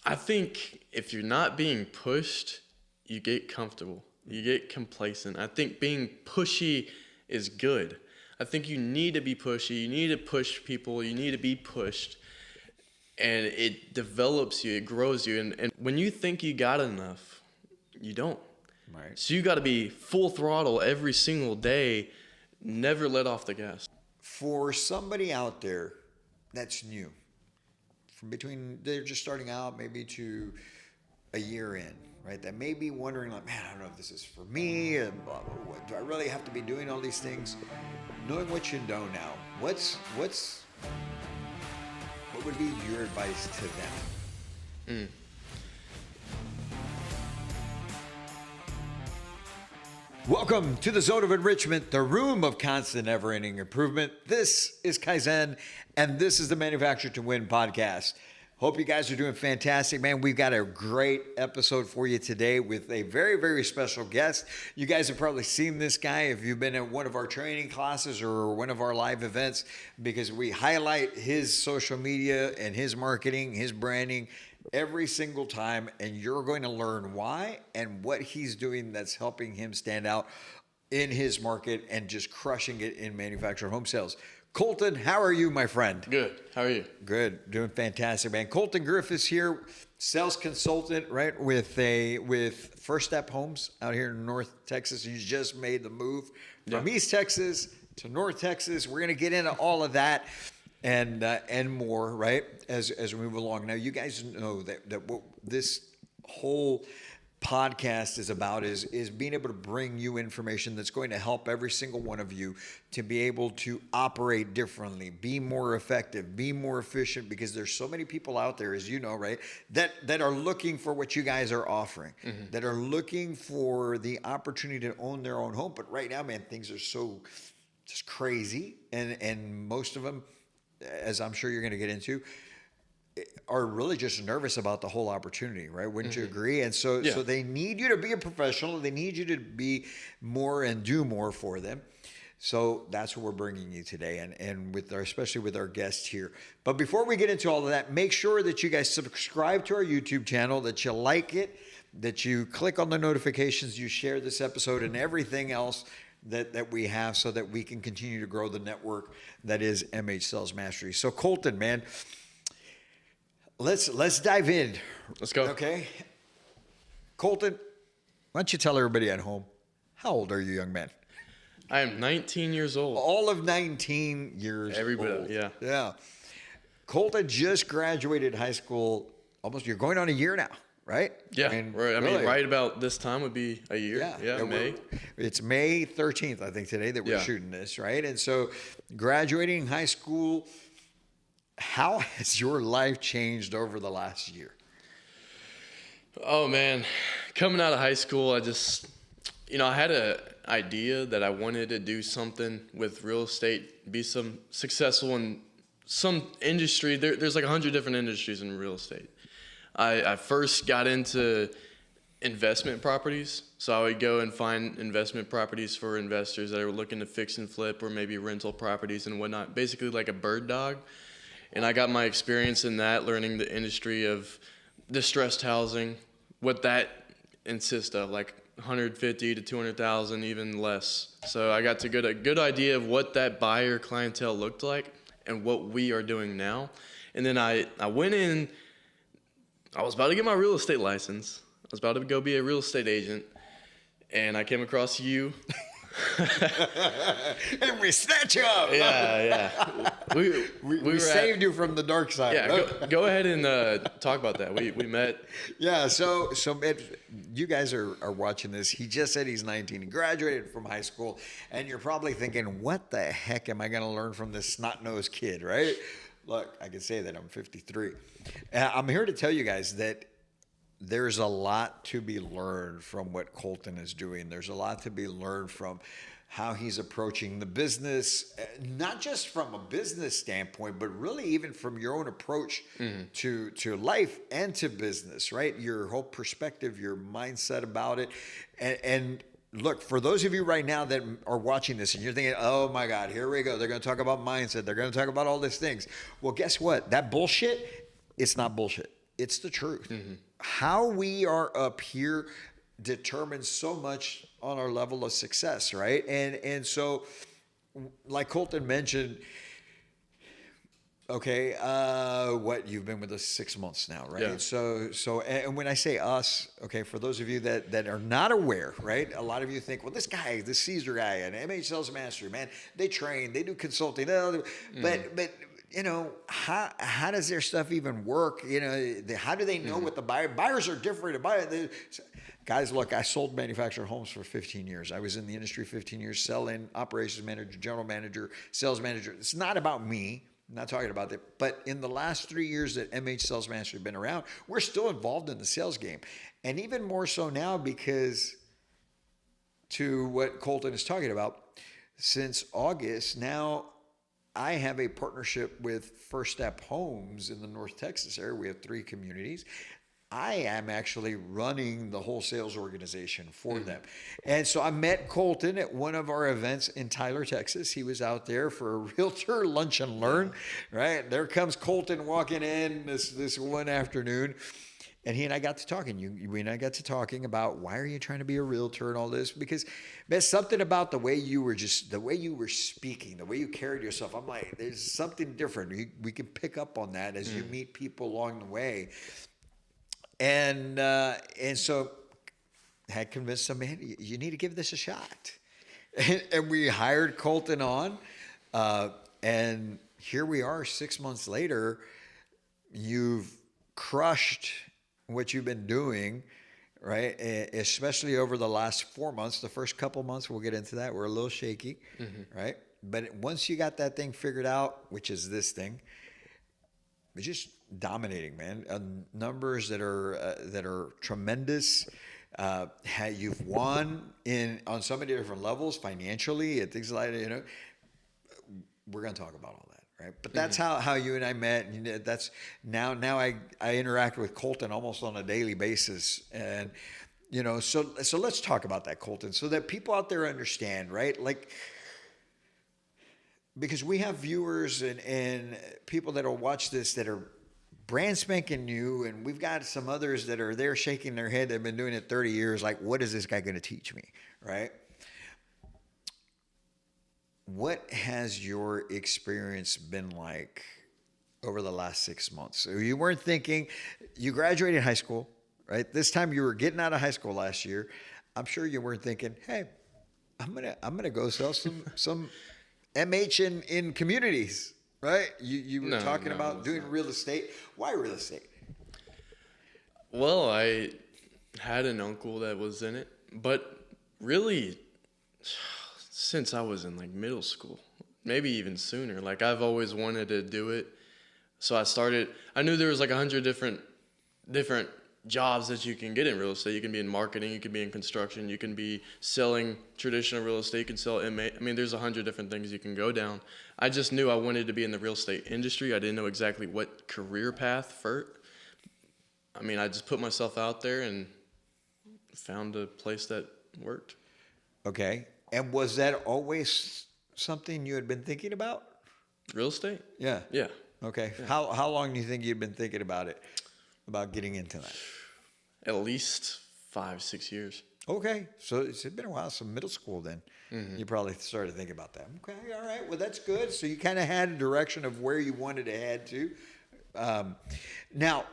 I think if you're not being pushed, you get comfortable. You get complacent. I think being pushy is good. I think you need to be pushy. You need to push people. You need to be pushed. And it develops you. It grows you. And when you think you got enough, you don't. Right. So you got to be full throttle every single day. Never let off the gas. For somebody out there that's new, from between they're just starting out maybe to a year in, right? That may be wondering like, man, I don't know if this is for me. And blah, blah, blah. Do I really have to be doing all these things? Knowing what you know now, what would be your advice to them? Welcome to the Zone of Enrichment, the room of constant, never-ending improvement. This is Kaizen, and this is the Manufacture to Win podcast. Hope you guys are doing fantastic, man. We've got a great episode for you today with a very, very special guest. You guys have probably seen this guy if you've been at one of our training classes or one of our live events, because we highlight his social media and his marketing, his branding every single time, and you're going to learn why and what he's doing that's helping him stand out in his market and just crushing it in manufactured home sales. Colton, how are you, my friend? Good. How are you? Good. Doing fantastic, man. Colton Griffis here, sales consultant, right, with First Step Homes out here in North Texas. You just made the move from East Texas to North Texas. We're going to get into all of that and more, right, as we move along. Now, you guys know that what this whole podcast is about is being able to bring you information that's going to help every single one of you to be able to operate differently, be more effective, be more efficient, because there's so many people out there, as you know, right, that are looking for what you guys are offering, that are looking for the opportunity to own their own home. But right now, man, things are so just crazy, and most of them, as I'm sure you're going to get into, are really just nervous about the whole opportunity, right? Wouldn't you agree? And so they need you to be a professional. They need you to be more and do more for them. So that's what we're bringing you today, and with especially with our guest here. But before we get into all of that, make sure that you guys subscribe to our YouTube channel, that you like it, that you click on the notifications, you share this episode and everything else that we have, so that we can continue to grow the network that is MH Sales Mastery. So Colton, man, let's dive in. Let's go. Okay. Colton, why don't you tell everybody at home, how old are you, young man? I am 19 years old. All of 19 years old. Yeah. Colton just graduated high school. You're going on a year now, right? Yeah. I mean, right about this time would be a year. Yeah, May. It's May 13th, I think, today that we're shooting this, right? And so graduating high school, how has your life changed over the last year? Oh, man. Coming out of high school, I just, I had an idea that I wanted to do something with real estate, be successful in some industry. There's like 100 different industries in real estate. I first got into investment properties. So I would go and find investment properties for investors that are looking to fix and flip, or maybe rental properties and whatnot, basically like a bird dog. And I got my experience in that, learning the industry of distressed housing, what that consists of, like 150 to 200,000, even less. So I got to get a good idea of what that buyer clientele looked like and what we are doing now. And then I went in, I was about to get my real estate license. I was about to go be a real estate agent, and I came across you. And we snatch you up. Yeah. We saved you from the dark side. Yeah, go ahead and talk about that. We met. Yeah, so you guys are watching this. He just said he's 19. He graduated from high school, and you're probably thinking, what the heck am I going to learn from this snot-nosed kid, right? Look, I can say that I'm 53. I'm here to tell you guys that there's a lot to be learned from what Colton is doing. There's a lot to be learned from how he's approaching the business, not just from a business standpoint, but really even from your own approach to life and to business, right? Your whole perspective, your mindset about it. And look, for those of you right now that are watching this and you're thinking, oh my God, here we go. They're going to talk about mindset. They're going to talk about all these things. Well, guess what? That bullshit, it's not bullshit. it's the truth. How we are up here determines so much on our level of success, right? And so, like Colton mentioned, okay, what, you've been with us 6 months now, right? Yeah. So, and when I say us, okay, for those of you that are not aware, right? A lot of you think, well, this Caesar guy, an MH sales master, man, they train, they do consulting, but you know, how does their stuff even work? You know, how do they know what the buyers are different? Guys, look, I sold manufactured homes for 15 years. I was in the industry 15 years, selling, operations manager, general manager, sales manager. It's not about me. I'm not talking about that. But in the last 3 years that MH Sales Mastery has been around, we're still involved in the sales game. And even more so now because, to what Colton is talking about, since August, now I have a partnership with First Step Homes in the North Texas area. We have 3 communities. I am actually running the whole sales organization for them. And so I met Colton at one of our events in Tyler, Texas. He was out there for a realtor lunch and learn, right? There comes Colton walking in this one afternoon. And he and I got to talking. We and I got to talking about, why are you trying to be a realtor and all this? Because there's something about the way you were speaking, the way you carried yourself. I'm like, there's something different. We can pick up on that as you meet people along the way. And so I had convinced him, man, you need to give this a shot. And we hired Colton on. And here we are 6 months later. You've crushed what you've been doing, right? Especially over the last 4 months. The first couple months, we'll get into that, we're a little shaky, right? But once you got that thing figured out, which is this thing, it's just dominating, man. Numbers that are tremendous. You've won on so many different levels, financially and things like that. You know, we're going to talk about all that, right? But that's how you and I met. And that's now I interact with Colton almost on a daily basis, and you know, so let's talk about that, Colton, so that people out there understand, right? Like, because we have viewers and people that will watch this that are brand spanking new, and we've got some others that are there shaking their head. They've been doing it 30 years. Like, what is this guy going to teach me, right? What has your experience been like over the last 6 months? So you weren't thinking, you graduated high school, right? This time you were getting out of high school last year. I'm sure you weren't thinking, hey, I'm gonna go sell some MH in communities, right? You were talking about doing real estate. Why real estate? Well, I had an uncle that was in it, but really, since I was in like middle school, maybe even sooner, like I've always wanted to do it. So I knew there was like 100 different jobs that you can get in real estate. You can be in marketing, you can be in construction, you can be selling traditional real estate, you can sell MA. I mean, there's 100 different things you can go down. I just knew I wanted to be in the real estate industry. I didn't know exactly what career path for. I mean, I just put myself out there and found a place that worked. Okay. And was that always something you had been thinking about? Real estate? Yeah. Yeah. Okay. Yeah. How long do you think you'd been thinking about it, about getting into that? At least 5-6 years. Okay. So it's been a while. So middle school then. You probably started thinking about that. Okay. All right. Well, that's good. So you kind of had a direction of where you wanted to head to. Now,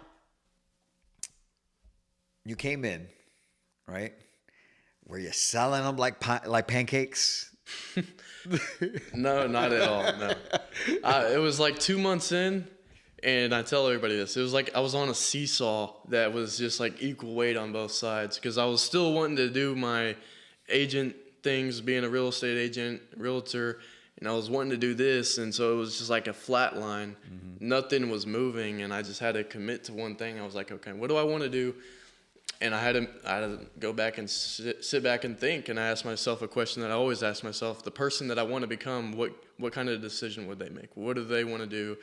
you came in, right? Were you selling them like pancakes? No, not at all. No. It was like 2 months in, and I tell everybody this. It was like I was on a seesaw that was just like equal weight on both sides, because I was still wanting to do my agent things, being a real estate agent, realtor, and I was wanting to do this, and so it was just like a flat line. Nothing was moving, and I just had to commit to one thing. I was like, okay, what do I want to do? And I had to go back and sit back and think, and I asked myself a question that I always ask myself: the person that I want to become, what kind of decision would they make? What do they want to do?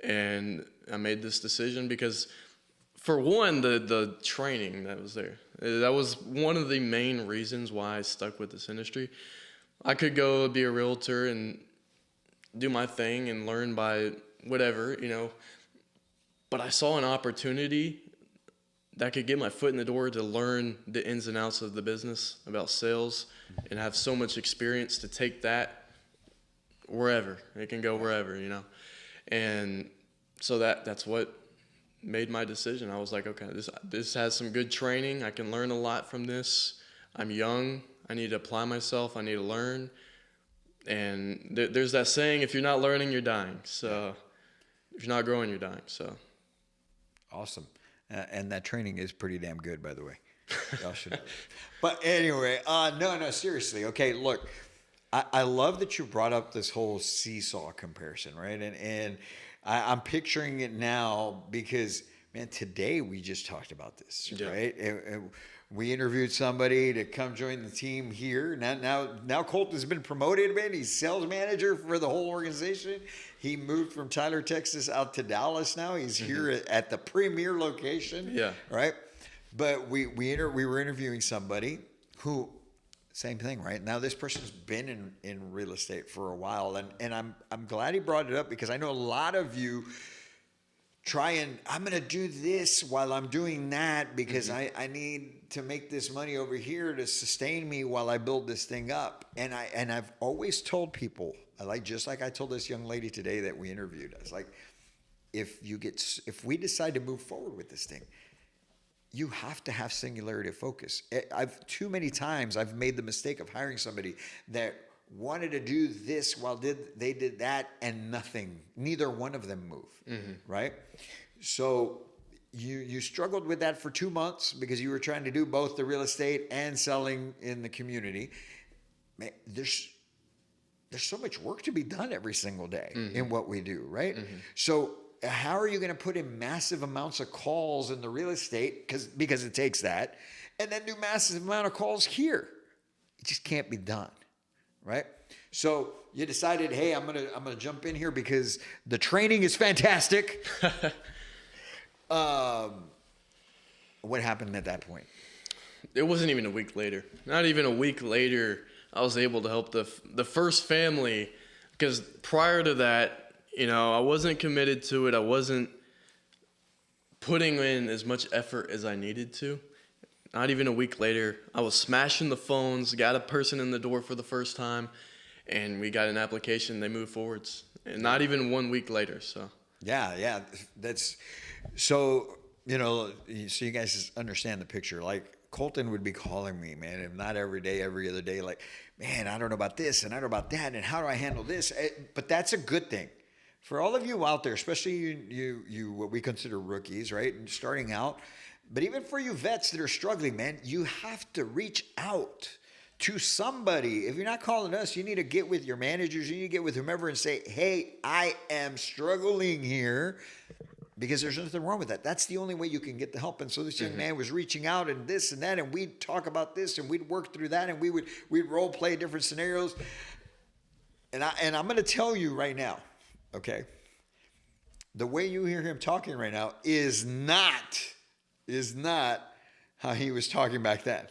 And I made this decision because, for one, the training that was there. That was one of the main reasons why I stuck with this industry. I could go be a realtor and do my thing and learn by whatever, you know. but I saw an opportunity that could get my foot in the door to learn the ins and outs of the business about sales and have so much experience to take that wherever. It can go wherever, you know. And so that's what made my decision. I was like, okay, this has some good training. I can learn a lot from this. I'm young. I need to apply myself. I need to learn. And there's that saying, if you're not learning, you're dying. So if you're not growing, you're dying. So awesome. And that training is pretty damn good, by the way. Y'all should. But anyway, no, seriously. Okay, look, I love that you brought up this whole seesaw comparison, right? And I'm picturing it now because, man, today we just talked about this, right? And we interviewed somebody to come join the team here. Now Colton's been promoted, man. He's sales manager for the whole organization. He moved from Tyler, Texas out to Dallas now. He's here at the premier location. Yeah. Right? But we were interviewing somebody who, same thing, right? Now this person's been in real estate for a while. And I'm glad he brought it up because I know a lot of you I'm going to do this while I'm doing that because I need to make this money over here to sustain me while I build this thing up. And I've always told people, just like I told this young lady today that we interviewed, I was like, if we decide to move forward with this thing, you have to have singularity of focus. Too many times I've made the mistake of hiring somebody that wanted to do this while they did that and neither one of them moved, right? So you struggled with that for 2 months because you were trying to do both the real estate and selling in the community. Man, there's so much work to be done every single day in what we do, right? So how are you going to put in massive amounts of calls in the real estate because it takes that, and then do massive amount of calls here? It just can't be done. Right? So you decided, hey, I'm gonna jump in here because the training is fantastic. What happened at that point? It wasn't even a week later. Not even a week later, I was able to help the first family because prior to that, you know, I wasn't committed to it. I wasn't putting in as much effort as I needed to. Not even a week later, I was smashing the phones, got a person in the door for the first time, and we got an application. They moved forwards, and not even 1 week later. So yeah, that's so. You know, so you guys just understand the picture. Like Colton would be calling me, man, and not every day, every other day. Like, man, I don't know about this, and I don't know about that, and how do I handle this? But that's a good thing for all of you out there, especially you what we consider rookies, right, and starting out. But even for you vets that are struggling, man, you have to reach out to somebody. If you're not calling us, you need to get with your managers. You need to get with whomever and say, hey, I am struggling here, because there's nothing wrong with that. That's the only way you can get the help. And so this young man was reaching out and this and that, and we'd talk about this and we'd work through that, and we'd role play different scenarios. And I'm going to tell you right now, okay, the way you hear him talking right now is not how he was talking back then,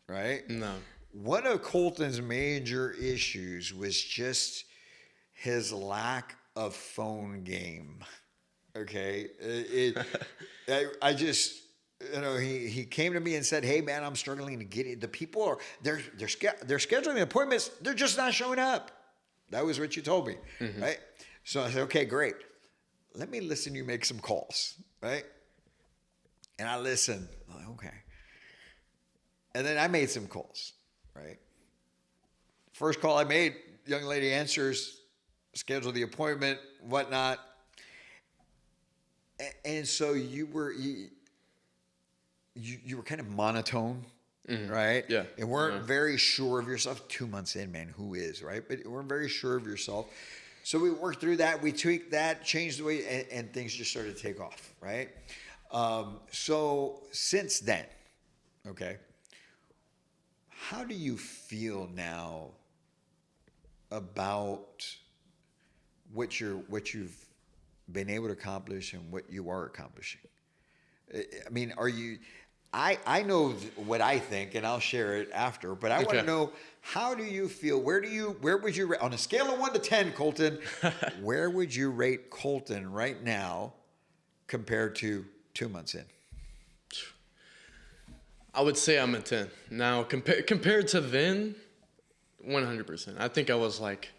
right? No. One of Colton's major issues was just his lack of phone game. Okay, I just, you know, he came to me and said, "Hey, man, I'm struggling to get it. The people are they're scheduling appointments. They're just not showing up." That was what you told me, right? So I said, "Okay, great. Let me listen. You make some calls, right?" And I listened. I'm like, okay. And then I made some calls, right? First call I made, young lady answers, schedule the appointment, whatnot. And so you were kind of monotone, right? Yeah. And weren't very sure of yourself. 2 months in, man, who is, right? But you weren't very sure of yourself. So we worked through that. We tweaked that, changed the way, and things just started to take off, right? So since then, okay, how do you feel now about what you've been able to accomplish and what you are accomplishing? I mean, I know what I think, and I'll share it after, but I want to know, how do you feel? Where would you rate, on a scale of 1 to 10, Colton, where would you rate Colton right now compared to 2 months in? I would say I'm a 10. Now, compared to then, 100%. I think I was like,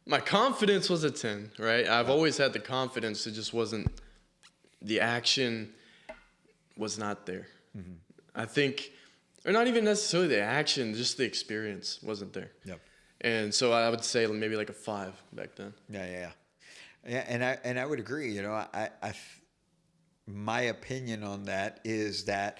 my confidence was a 10, right? I've always had the confidence. It just wasn't, the action was not there. Mm-hmm. I think, or not even necessarily the action, just the experience wasn't there. Yep. And so I would say maybe like a 5 back then. Yeah. And I would agree. You know, my opinion on that is that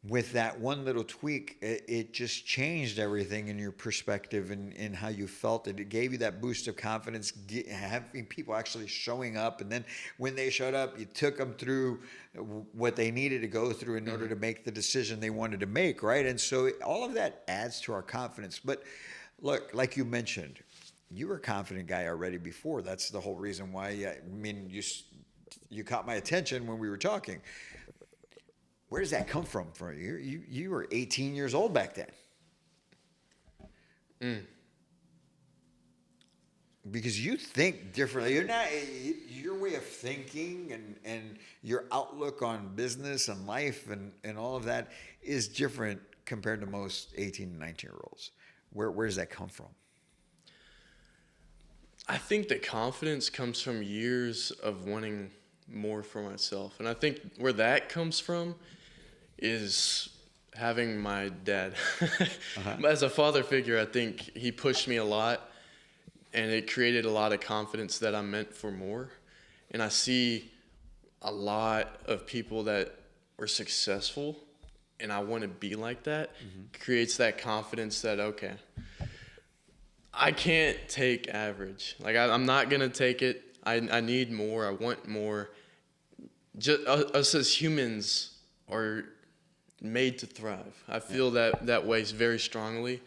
with that one little tweak, it just changed everything in your perspective and in how you felt it. It gave you that boost of confidence, having people actually showing up. And then when they showed up, you took them through what they needed to go through in order to make the decision they wanted to make, right? And so all of that adds to our confidence. But look, like you mentioned, you were a confident guy already before. That's the whole reason why, you caught my attention when we were talking. Where does that come from for you? You were 18 years old back then. Because you think differently. Your way of thinking and your outlook on business and life and all of that is different compared to most 18 and 19-year-olds. Where does that come from? I think the confidence comes from years of wanting more for myself. And I think where that comes from is having my dad. As a father figure, I think he pushed me a lot, and it created a lot of confidence that I'm meant for more. And I see a lot of people that were successful, and I want to be like that. Creates that confidence that, okay, I can't take average. Like, I'm not going to take it. I need more. I want more. Just us as humans are made to thrive. I feel that way very strongly,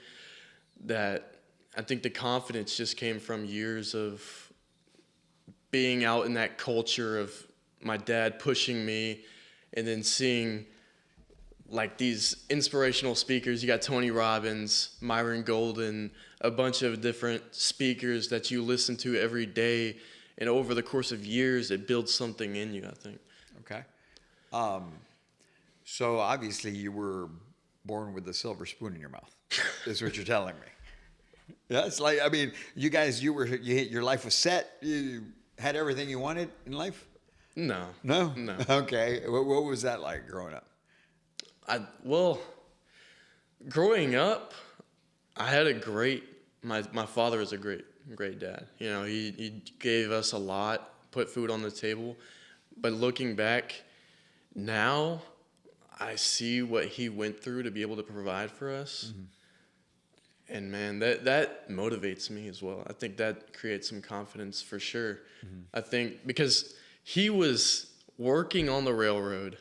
that I think the confidence just came from years of being out in that culture of my dad pushing me, and then seeing like these inspirational speakers. You got Tony Robbins, Myron Golden, a bunch of different speakers that you listen to every day, and over the course of years, it builds something in you, I think. Okay. So obviously you were born with a silver spoon in your mouth, is what you're telling me. Yeah, it's like, I mean, your life was set. You had everything you wanted in life? No. Okay. What was that like growing up? Growing up, I had my father was a great dad. You know, he gave us a lot, put food on the table. But looking back now, I see what he went through to be able to provide for us. Mm-hmm. And man, that motivates me as well. I think that creates some confidence for sure. Mm-hmm. I think because he was working on the railroad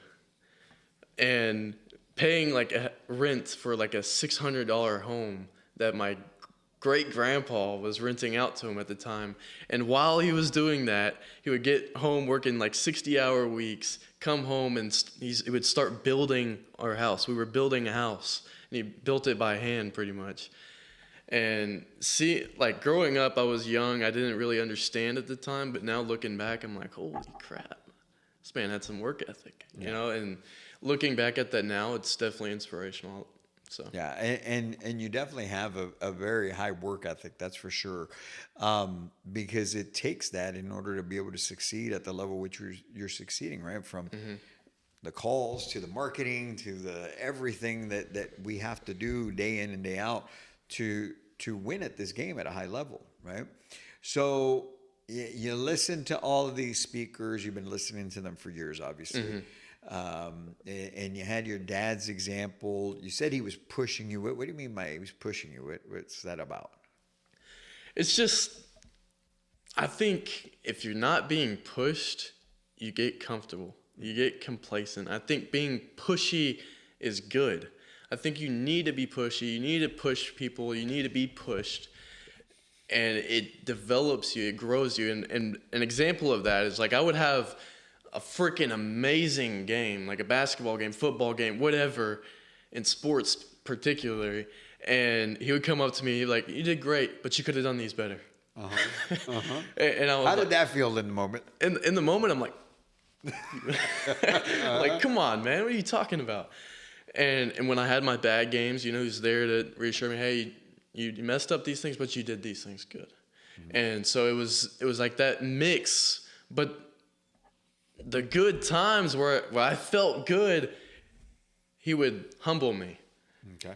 and paying like a rent for like a $600 home that my great grandpa was renting out to him at the time. And while he was doing that, he would get home working like 60-hour weeks, come home, and he would start building our house. We were building a house, and he built it by hand pretty much. And like growing up, I was young. I didn't really understand at the time, but now looking back, I'm like, holy crap, this man had some work ethic, you know? And looking back at that now, it's definitely inspirational. So. Yeah, and you definitely have a very high work ethic, that's for sure, because it takes that in order to be able to succeed at the level which you're succeeding, right? From the calls to the marketing to the everything that we have to do day in and day out to win at this game at a high level, right? So you listen to all of these speakers. You've been listening to them for years, obviously. Mm-hmm. And you had your dad's example. You said he was pushing you. What do you mean by he was pushing you? What's that about? It's just, I think if you're not being pushed, you get comfortable. You get complacent. I think being pushy is good. I think you need to be pushy. You need to push people. You need to be pushed. And it develops you. It grows you. And an example of that is like I would have a freaking amazing game, like a basketball game, football game, whatever, in sports particularly. And he would come up to me like, you did great, but you could have done these better. Uh-huh. Uh-huh. And I was How did that feel in the moment? In the moment, I'm like, Like, come on, man, what are you talking about? And when I had my bad games, you know, he's there to reassure me, hey, you messed up these things, but you did these things good. And so it was like that mix, but the good times where I felt good, he would humble me. Okay.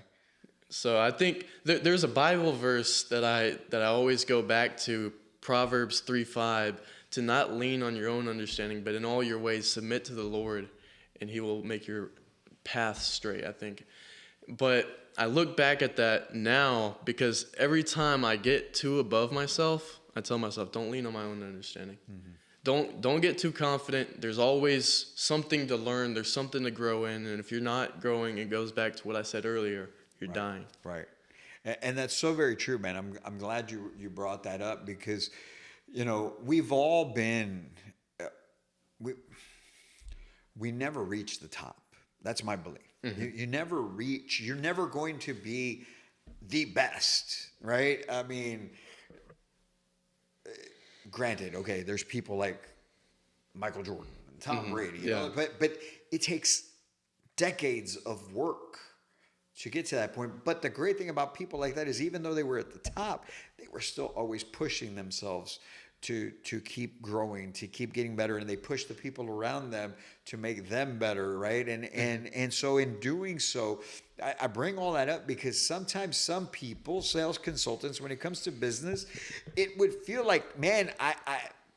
So I think there's a Bible verse that I always go back to, Proverbs 3:5, to not lean on your own understanding, but in all your ways submit to the Lord, and he will make your path straight, I think. But I look back at that now because every time I get too above myself, I tell myself, don't lean on my own understanding. Don't get too confident. There's always something to learn. There's something to grow in. And if you're not growing, it goes back to what I said earlier. You're dying. Right. And that's so very true, man. I'm glad you brought that up because, you know, we've all been, we never reach the top. That's my belief. You never reach, you're never going to be the best, right? I mean, granted, okay, there's people like Michael Jordan, and Tom Brady, you know, but it takes decades of work to get to that point. But the great thing about people like that is even though they were at the top, they were still always pushing themselves to keep growing, to keep getting better, and they push the people around them to make them better, right? And so in doing so, I bring all that up because sometimes some people, sales consultants, when it comes to business, it would feel like, man,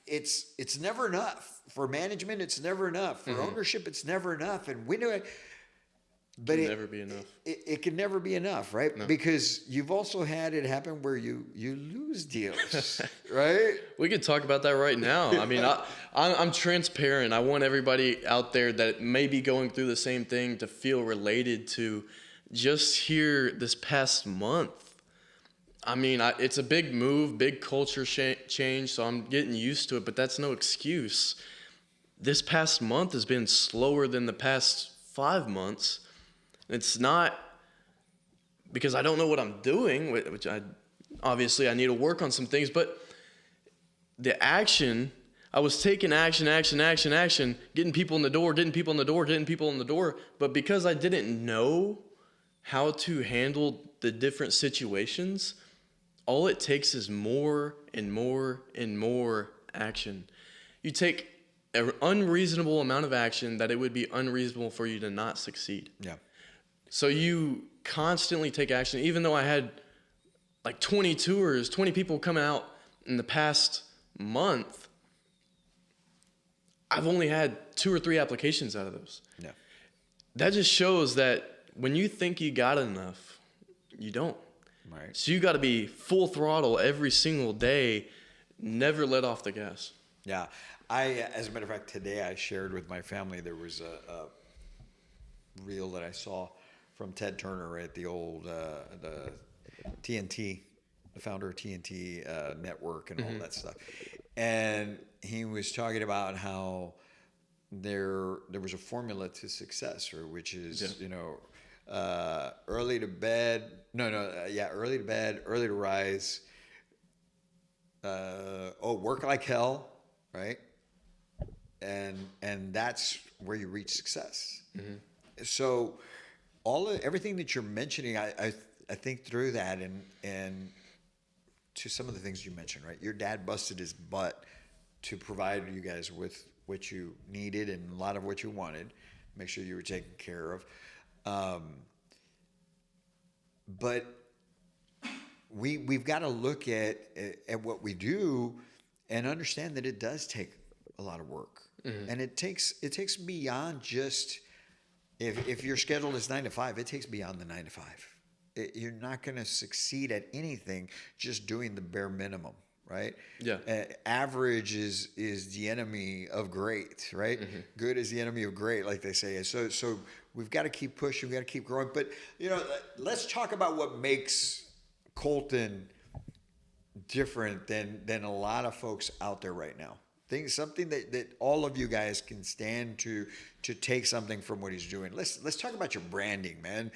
it's never enough for management. It's never enough for ownership. It's never enough, and when do I? But it can never be enough. It can never be enough, right? No. Because you've also had it happen where you lose deals, right? We could talk about that right now. I mean, I'm transparent. I want everybody out there that may be going through the same thing to feel related to just here this past month. I mean, it's a big move, big culture change, so I'm getting used to it, but that's no excuse. This past month has been slower than the past 5 months. It's not because I don't know what I'm doing, which obviously I need to work on some things, but the action, I was taking action, getting people in the door, but because I didn't know how to handle the different situations, all it takes is more and more and more action. You take an unreasonable amount of action that it would be unreasonable for you to not succeed. Yeah. So you constantly take action. Even though I had like 20 tours, 20 people coming out in the past month, I've only had 2 or 3 applications out of those. Yeah. That just shows that when you think you got enough, you don't. Right. So you got to be full throttle every single day, never let off the gas. Yeah. As a matter of fact, today I shared with my family, there was a reel that I saw from Ted Turner at the old the TNT, the founder of TNT network and all that stuff. And he was talking about how there was a formula to success, which is, you know, early to bed, early to bed, early to rise, work like hell, right? And that's where you reach success. So everything that you're mentioning, I think through that and to some of the things you mentioned, right? Your dad busted his butt to provide you guys with what you needed and a lot of what you wanted, make sure you were taken care of. But we've got to look at what we do and understand that it does take a lot of work. And it takes beyond just if your schedule is 9 to 5, it takes beyond the 9 to 5. You're not going to succeed at anything just doing the bare minimum, right? Yeah. Average is the enemy of great, right? Good is the enemy of great, like they say. So we've got to keep pushing, we've got to keep growing. But you know, let's talk about what makes Colton different than a lot of folks out there right now. Something that all of you guys can stand to take something from what he's doing. Let's talk about your branding, man.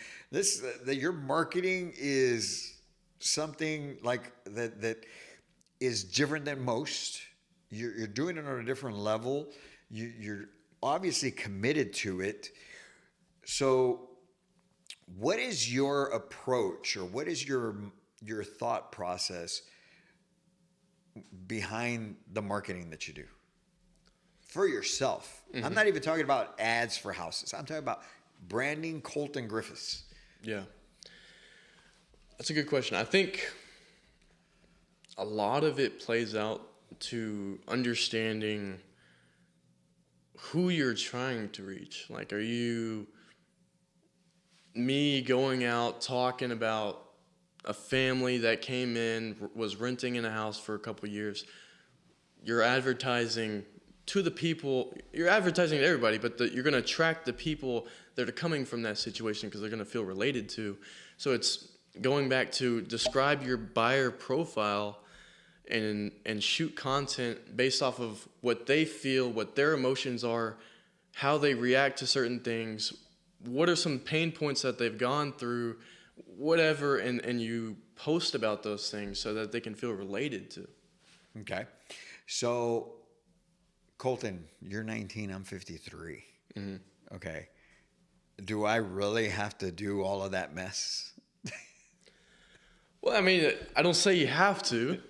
Your marketing is something like that is different than most. You're doing it on a different level. You're obviously committed to it. So what is your approach, or what is your thought process behind the marketing that you do for yourself? Mm-hmm. I'm not even talking about ads for houses. I'm talking about branding Colton Griffis. Yeah. That's a good question. I think a lot of it plays out to understanding who you're trying to reach. Like, are you me going out talking about a family that came in, was renting in a house for a couple of years? You're advertising to the people, you're advertising to everybody, but you're going to attract the people that are coming from that situation because they're going to feel related to. So it's going back to describe your buyer profile and shoot content based off of what they feel, what their emotions are, how they react to certain things, what are some pain points that they've gone through, whatever, and you post about those things so that they can feel related to. Okay. So, Colton, you're 19, I'm 53. Mm-hmm. Okay. Do I really have to do all of that mess? Well, I mean, I don't say you have to,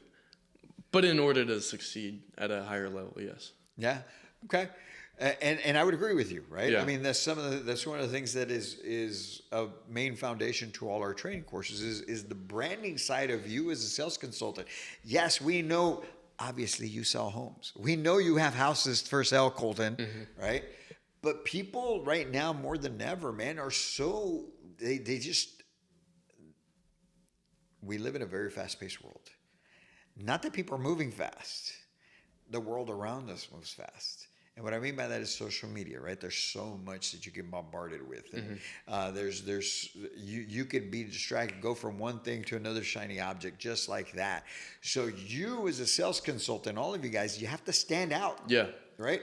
but in order to succeed at a higher level, yes. Yeah. Okay. And I would agree with you, right? Yeah. I mean, that's one of the things that is a main foundation to all our training courses is the branding side of you as a sales consultant. Yes, we know, obviously, you sell homes. We know you have houses for sale, Colton, mm-hmm. right? But people right now, more than ever, man, are so, they just, we live in a very fast-paced world. Not that people are moving fast. The world around us moves fast. And what I mean by that is social media, right? There's so much that you get bombarded with. And, mm-hmm. You could be distracted, go from one thing to another shiny object just like that. So you as a sales consultant, all of you guys, you have to stand out. Yeah. Right?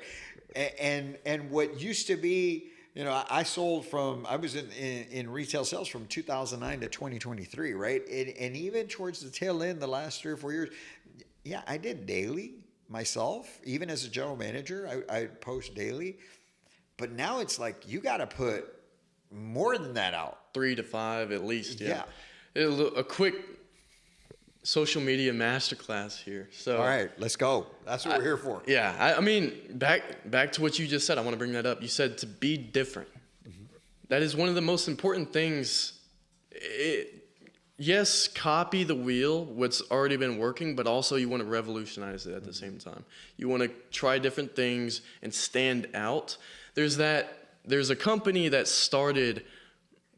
And what used to be, you know, I was in retail sales from 2009 to 2023, right? And even towards the tail end, the last 3 or 4 years, yeah, I did daily myself. Even as a general manager, I post daily. But now it's like you got to put more than that out. 3 to 5 at least, yeah. A quick social media masterclass here. So, all right, let's go. That's what we're here for. Yeah, I mean, back to what you just said. I want to bring that up. You said to be different. Mm-hmm. That is one of the most important things. Yes, copy the wheel, what's already been working, but also you want to revolutionize it at the same time. You want to try different things and stand out. There's a company that started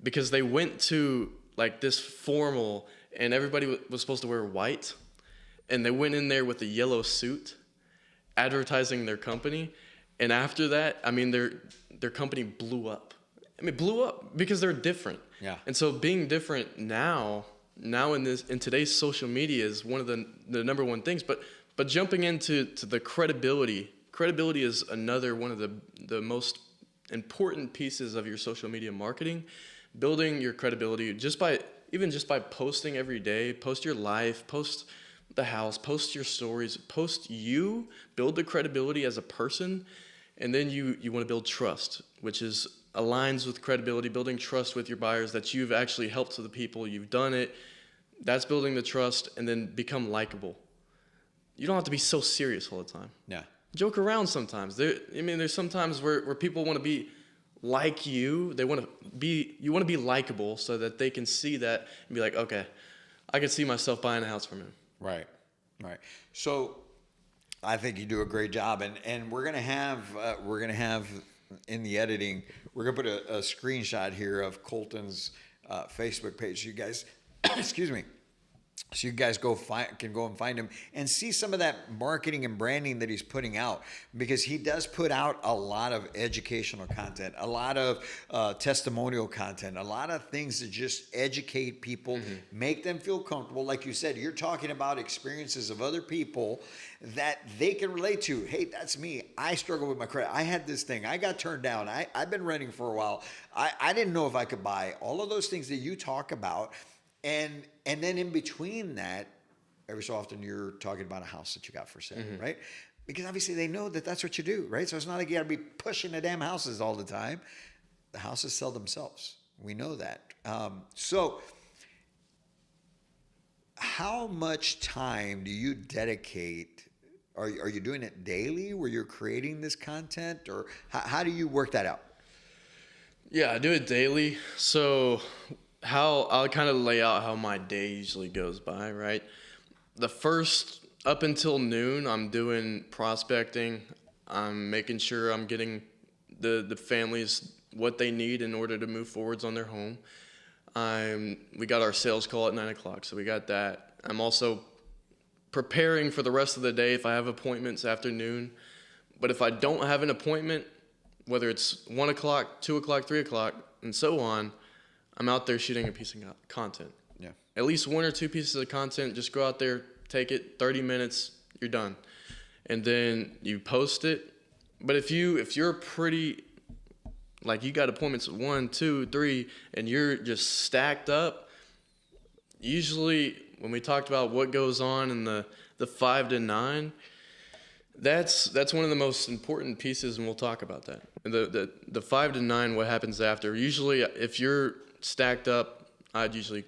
because they went to like this formal, and everybody was supposed to wear white, and they went in there with a yellow suit advertising their company. And after that, I mean, their company blew up. I mean, blew up because they're different. Yeah. And so being different now in today's social media is one of the number one things. But jumping into the credibility is another one of the most important pieces of your social media marketing. Building your credibility just by posting every day, post your life, post the house, post your stories, post you, build the credibility as a person, and then you want to build trust, which aligns with credibility, building trust with your buyers that you've actually helped to the people, you've done it. That's building the trust, and then become likable. You don't have to be so serious all the time. Yeah. Joke around sometimes. There's sometimes where people want to be like you. You want to be likable so that they can see that and be like, okay, I can see myself buying a house from him. Right. So I think you do a great job, and we're gonna have in the editing, we're gonna put a screenshot here of Colton's Facebook page. You guys, excuse me. So you guys can go and find him and see some of that marketing and branding that he's putting out, because he does put out a lot of educational content, a lot of testimonial content, a lot of things that just educate people, mm-hmm. make them feel comfortable. Like you said, you're talking about experiences of other people that they can relate to. Hey, that's me. I struggle with my credit. I had this thing. I got turned down. I've been renting for a while. I didn't know if I could buy. All of those things that you talk about. And then in between that, every so often you're talking about a house that you got for sale, mm-hmm. right? because obviously they know that that's what you do, right? So it's not like you got to be pushing the damn houses all the time. The houses sell themselves. We know that. So how much time do you dedicate? Are you doing it daily where you're creating this content, or how do you work that out? Yeah, I do it daily. So how I'll kind of lay out how my day usually goes by, right? The first up until noon, I'm doing prospecting. I'm making sure I'm getting the families what they need in order to move forwards on their home. We got our sales call at 9 o'clock, so we got that. I'm also preparing for the rest of the day if I have appointments afternoon. But if I don't have an appointment, whether it's 1 o'clock, 2 o'clock, 3 o'clock, and so on, I'm out there shooting a piece of content. Yeah. At least 1 or 2 pieces of content. Just go out there, take it, 30 minutes, you're done. And then you post it. But if you're pretty, like you got appointments 1, 2, 3, and you're just stacked up, usually when we talked about what goes on in the 5 to 9, that's one of the most important pieces, and we'll talk about that. The 5 to 9, what happens after. Usually, if you're stacked up, I'd usually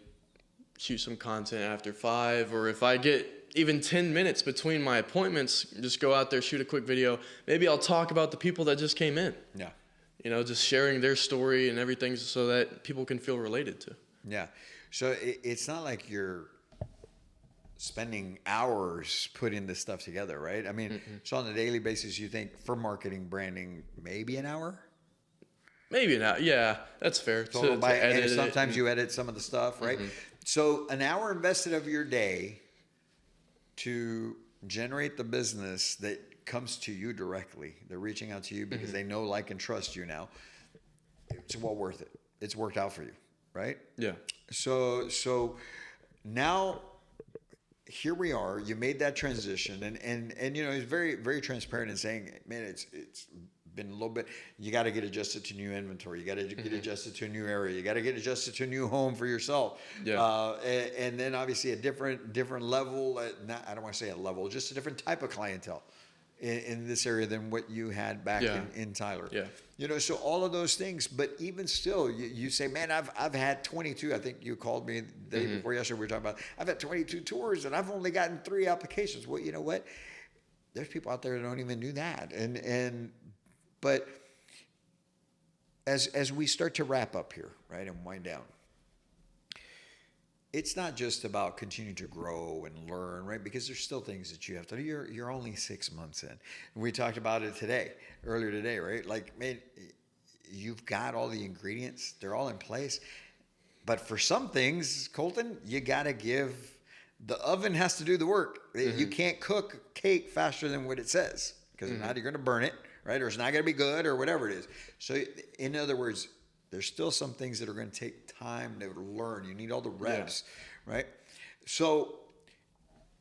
shoot some content after 5, or if I get even 10 minutes between my appointments, just go out there, shoot a quick video. Maybe I'll talk about the people that just came in. Yeah. Just sharing their story and everything so that people can feel related to. Yeah. So it's not like you're spending hours putting this stuff together, right? I mean, so on a daily basis, you think for marketing, branding, maybe an hour? Maybe not. Yeah, that's fair. So to edit and sometimes it. you edit some of the stuff, right? So an hour invested of your day to generate the business that comes to you directly. They're reaching out to you because they know, like, and trust you now. It's well worth it. It's worked out for you, right? Yeah. So now here we are. You made that transition, and he's very, very transparent in saying, man, it's been a little bit. You got to get adjusted to new inventory. You got to get adjusted to a new area. You got to get adjusted to a new home for yourself. Yeah. And then obviously a different level. I don't want to say a level, just a different type of clientele in this area than what you had back in Tyler. Yeah. So all of those things, but even still, you say, man, I've had 22. I think you called me the day before yesterday. We were talking about, I've had 22 tours and I've only gotten 3 applications. Well, you know what? There's people out there that don't even do that. But as we start to wrap up here, right, and wind down, it's not just about continuing to grow and learn, right? Because there's still things that you have to do. You're only 6 months in. We talked about it earlier today, right? Like, man, you've got all the ingredients. They're all in place. But for some things, Colton, you got to the oven has to do the work. You can't cook cake faster than what it says, because if not, you're going to burn it, right? Or it's not going to be good, or whatever it is. So in other words, there's still some things that are going to take time to learn. You need all the reps, right? So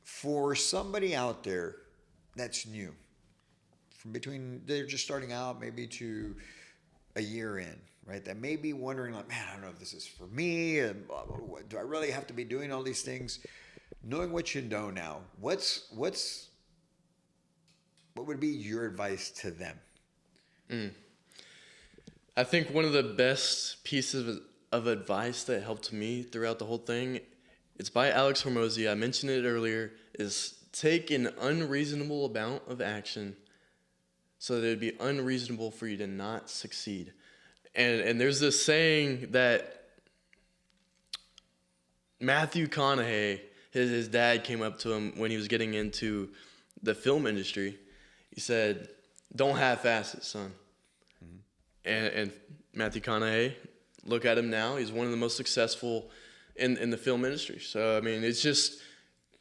for somebody out there that's new, from between they're just starting out maybe to a year in, right? That may be wondering, like, man, I don't know if this is for me, and blah, blah, blah. Do I really have to be doing all these things? Knowing what you know now, what would be your advice to them? I think one of the best pieces of advice that helped me throughout the whole thing, it's by Alex Hormozy. I mentioned it earlier, is take an unreasonable amount of action so that it would be unreasonable for you to not succeed. And there's this saying that Matthew McConaughey, his dad came up to him when he was getting into the film industry. He said, "Don't half-ass it, son." And Matthew McConaughey, look at him now. He's one of the most successful in the film industry. So, I mean, it's just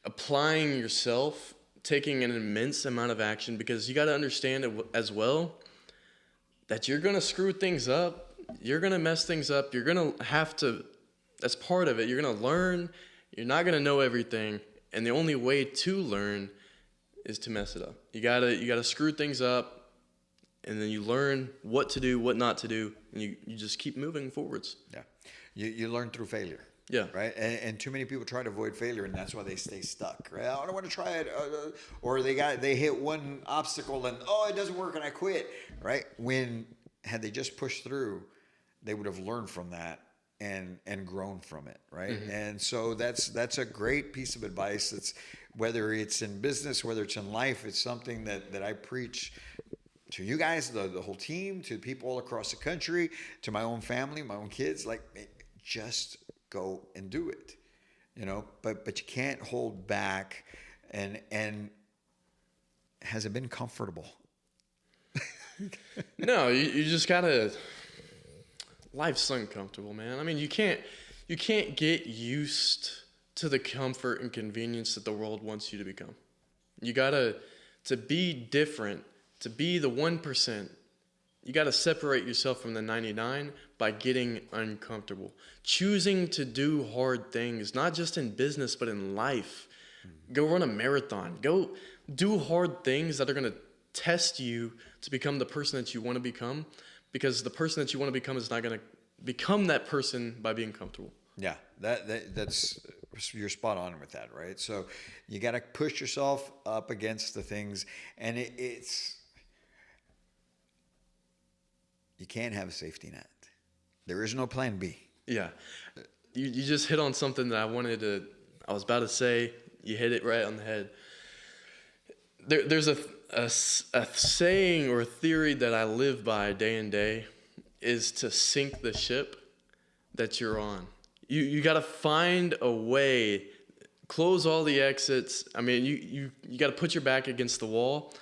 applying yourself, taking an immense amount of action, because you got to understand it as well that you're going to screw things up. You're going to mess things up. You're going to have to, that's part of it. You're going to learn. You're not going to know everything. And the only way to learn is to mess it up. You gotta screw things up. And then you learn what to do, what not to do, and you just keep moving forwards. Yeah. You learn through failure. Yeah. Right. And too many people try to avoid failure, and that's why they stay stuck. Right. I don't want to try it. Or they hit one obstacle and, oh, it doesn't work and I quit. Right. When had they just pushed through, they would have learned from that and grown from it. Right. And so that's a great piece of advice. It's whether it's in business, whether it's in life, it's something that I preach to you guys, the whole team, to people all across the country, to my own family, my own kids. Like, just go and do it, but you can't hold back. And has it been comfortable? No, you just gotta, life's uncomfortable, man. I mean, you can't get used to the comfort and convenience that the world wants you to become. You gotta, to be different, to be the 1%, you got to separate yourself from the 99 by getting uncomfortable. Choosing to do hard things, not just in business, but in life. Go run a marathon. Go do hard things that are going to test you to become the person that you want to become, because the person that you want to become is not going to become that person by being comfortable. Yeah, that's, you're spot on with that, right? So you got to push yourself up against the things, and it's, you can't have a safety net. There is no plan B. Yeah. You just hit on something that I was about to say. You hit it right on the head. There's a saying or a theory that I live by day and day, is to sink the ship that you're on. You got to find a way, close all the exits. I mean, you got to put your back against the wall.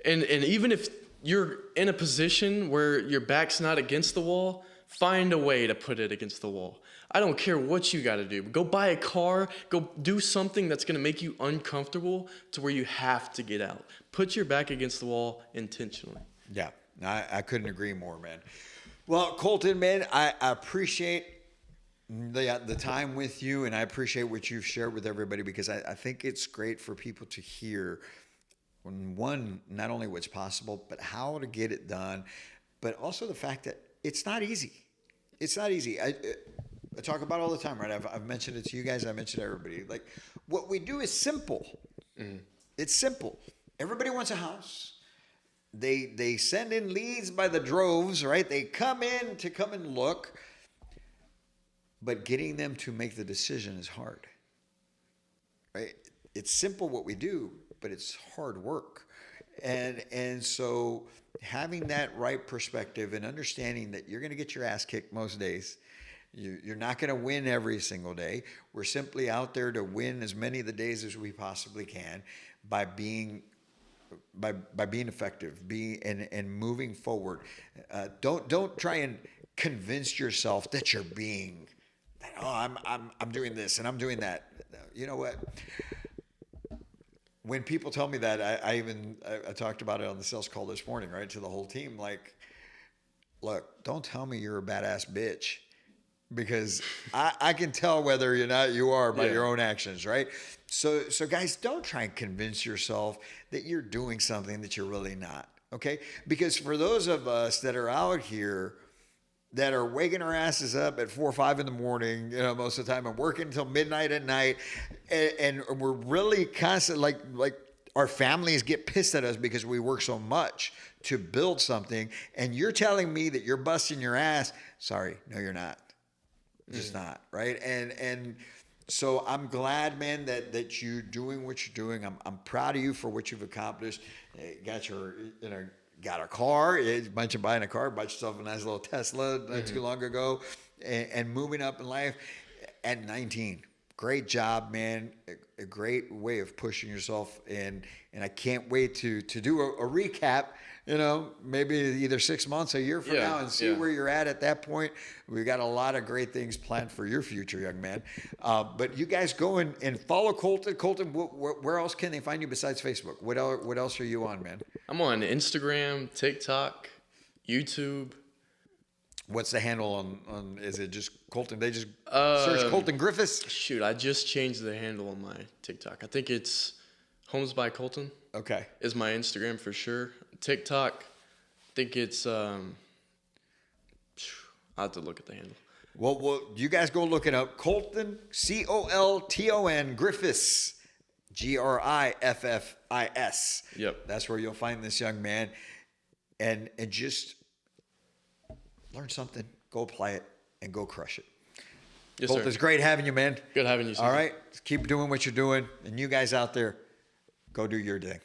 And even if you're in a position where your back's not against the wall, find a way to put it against the wall. I don't care what you got to do. Go buy a car. Go do something that's going to make you uncomfortable to where you have to get out. Put your back against the wall intentionally. Yeah, I couldn't agree more, man. Well, Colton, man, I appreciate the time with you, and I appreciate what you've shared with everybody, because I think it's great for people to hear, one, not only what's possible, but how to get it done, but also the fact that it's not easy. It's not easy. I talk about it all the time, right? I've mentioned it to you guys. I mentioned it to everybody. Like, what we do is simple. It's simple. Everybody wants a house. They send in leads by the droves, right? They come in to come and look. But getting them to make the decision is hard, right? It's simple what we do, but it's hard work. And so having that right perspective and understanding that you're going to get your ass kicked most days. You're not going to win every single day. We're simply out there to win as many of the days as we possibly can by being effective, and moving forward. Don't try and convince yourself that you're being, I'm doing this and I'm doing that. You know what? When people tell me that, I talked about it on the sales call this morning, right, to the whole team. Like, look, don't tell me you're a badass bitch, because I can tell whether you are by your own actions, right? So guys, don't try and convince yourself that you're doing something that you're really not, okay? Because for those of us that are out here that are waking our asses up at 4 or 5 in the morning, most of the time, and working until midnight at night, and we're really constant, like our families get pissed at us because we work so much to build something, and you're telling me that you're busting your ass. Sorry, no, you're not. Just not, right? And so I'm glad, man, that you're doing what you're doing. I'm proud of you for what you've accomplished. Got a car. A bunch of buying a car. Bought yourself a nice little Tesla not too long ago, and moving up in life at 19. Great job, man. A great way of pushing yourself, and I can't wait to do a recap. Maybe either 6 months, a year from now, and see where you're at that point. We've got a lot of great things planned for your future, young man. But you guys go and follow Colton. Colton, where else can they find you besides Facebook? What else are you on, man? I'm on Instagram, TikTok, YouTube. What's the handle on? Is it just Colton? They just search Colton Griffis? Shoot, I just changed the handle on my TikTok. I think it's Homes by Colton. Okay. Is my Instagram for sure. TikTok, I think it's, I'll have to look at the handle. Well, you guys go look it up. Colton, Colton Griffis, Griffis. Yep. That's where you'll find this young man, and just learn something, go apply it, and go crush it. Yes, Colton, sir. it's great having you, man. Good having you, Susan. All right, keep doing what you're doing, and you guys out there, go do your thing.